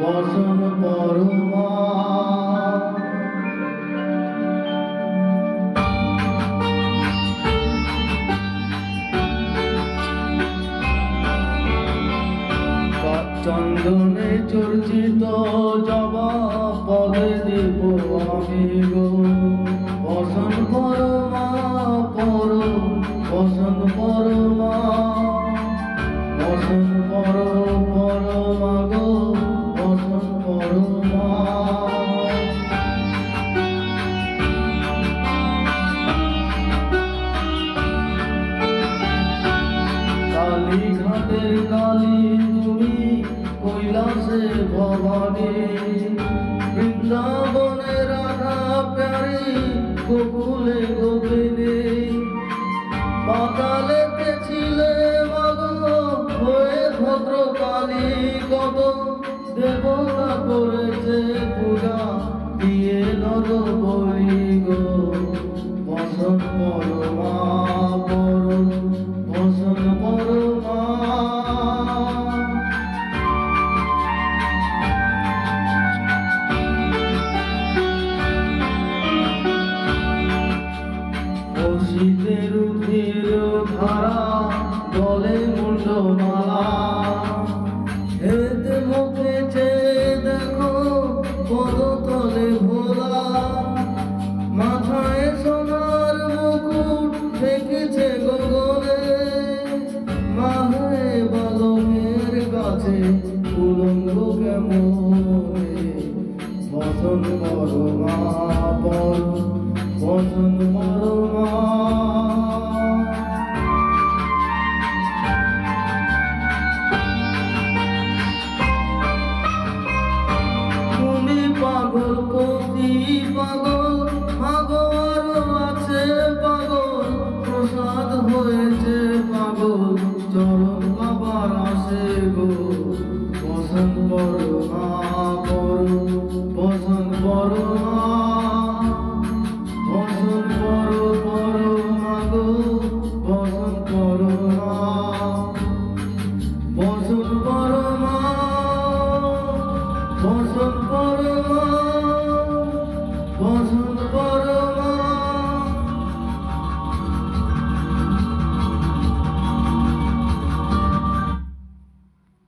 বসন পরমা চন্দনে চর্চিত জবা পদে দেব আমি গো বসন পরমা পর বসন পরমা বসন পরমা গো বসন পরমা কালী ঘাটের কালী তুমি কৈলাসে ভবানী বৃন্দাবনে রাধা প্যারি গোকুলে গোপিনী পাতালেতে ছিলে মাগো হয়ে ভদ্রকালী কত দেবতা করেছে পূজা দিয়ে নর বলি গো বসন পরমা পর বসন পরমা শীতের উঠির ধারা গলে মুন্ডমালা হেতে মুখে চেয়ে দেখো পদতলে ভোলা মাথায় সোনার মুকুট রেখেছে গগনে মাহে বালকের কাছে উলঙ্গ কেমনে বসন পরমা পর বসন পরমা তুমি পাগল কতি পাগল মাগো আরো আছে পাগল প্রসাদ হয়েছে পাগল চরণ বাবার আসে গো বসন পরমা পর বসন পরমা বসন পরমা গো বসন পরমা বসন পরমা বসন পরমা